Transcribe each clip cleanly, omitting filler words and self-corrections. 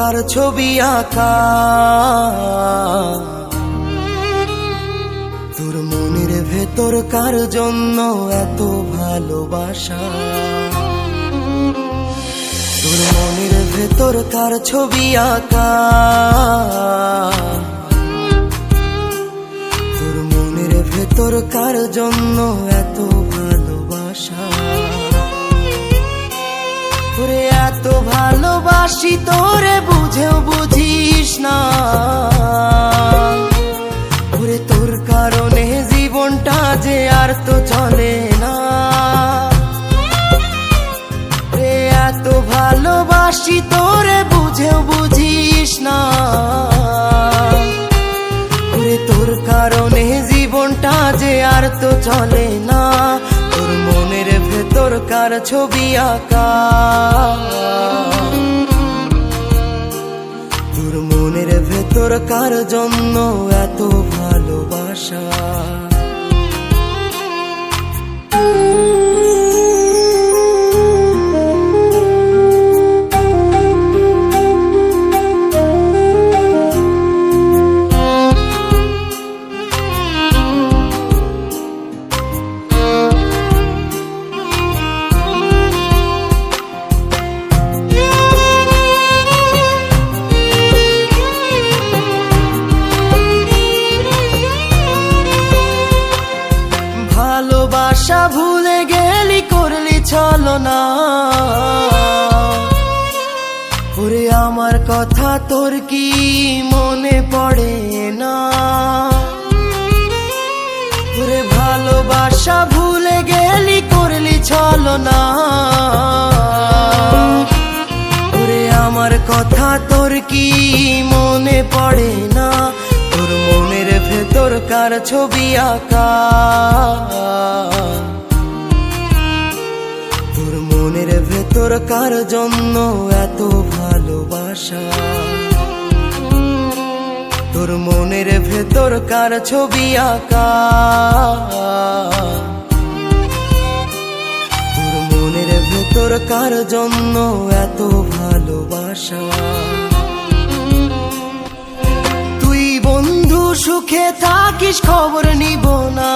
কার ছবি আঁকা, তোর মনের ভেতর কার জন্য এত ভালোবাসা, তোর মনের ভেতর কার ছবি আঁকা, তোর মনের ভেতর কার জন্য এত ভালোবাসা। তোরে এত ভালোবাসি তোরে বুঝেও বুঝিস না, ওরে তোর কারণে জীবনটা যে আর তো চলে না। রে এত ভালোবাসি তোরে বুঝেও বুঝিস না, ওরে তোর কারণে জীবনটা যে আর তো চলে না। তোর মনের ভেতর কার ছবি আঁকা, তোর মনের ভেতর কার জন্য এত ভালোবাসা। ভালোবাসা ভুলে গেলি করলি ছলনা, ওরে আমার কথা তোর কি মনে পড়ে না। ওরে ভালোবাসা ভুলে গেলি করলি ছলনা, ওরে আমার কথা তোর কি মনে পড়ে না। তোর মনের ভেতর কার ছবি আঁকা, তোর মনের ভেতর কার জন্য এত ভালোবাসা, তোর মনের ভেতর কার ছবি আঁকা, তোর মনের ভেতর কার জন্য এত ভালোবাসা। বন্ধু সুখে থাকিস খবর নিব না,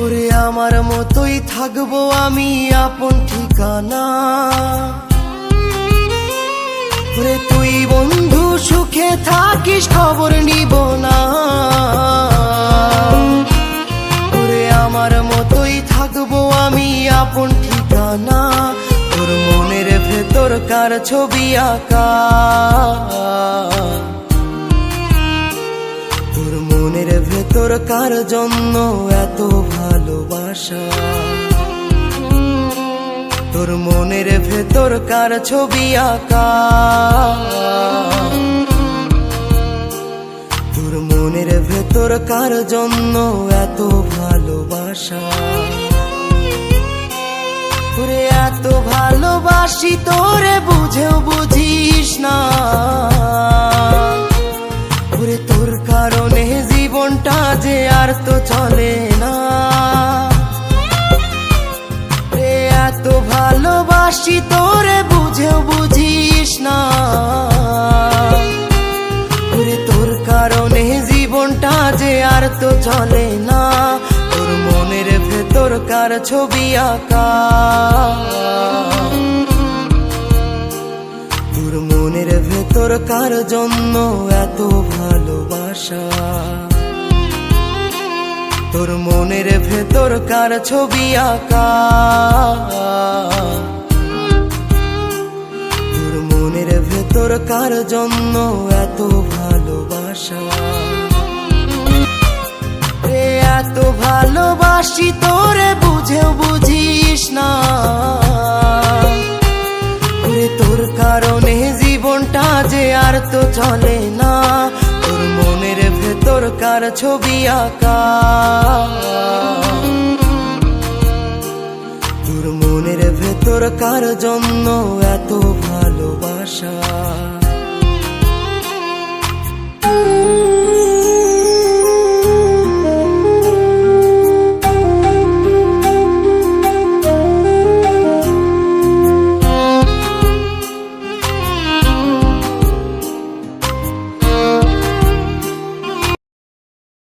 ওরে আমার মতোই থাকবো আমি আপন ঠিকানা। ওরে তুই বন্ধু সুখে থাকিস খবর নিব না, ওরে আমার মতোই থাকবো আমি আপন ঠিকানা। তোর মনের ভেতর কার ছবি আঁকা, তোর মনের ভেতর কার জন্য এত ভালোবাসা, তোর মনের ভেতর কার ছবি আঁকা, তোর মনের ভেতর কার জন্য এত ভালোবাসা। তোরে এত ভালোবাসি তোরে বুঝেও বুঝিস না, ওরে তোর কারণে জীবনটা যে আর তো চলে না। রে এত ভালোবাসি তোরে বুঝেও বুঝিস না, ওরে তোর কারণে জীবনটা যে আর তো চলে না। তোর মনের ভেতর কার ছবি আঁকা, তোর মনের ভেতর কার জন্য এত ভালোবাসা, তোর মনের ভেতর কার ছবি আঁকা, তোর মনের ভেতর কার জন্য এত ভালোবাসা। এত ভালোবাসি তোরে বুঝেও বুঝিস না, ওরে তোর কারণে জীবনটা যে আর তো চলে না। তোর মনের ভেতর কার ছবি আঁকা, তোর মনের ভেতর কার জন্য এত ভালোবাসা।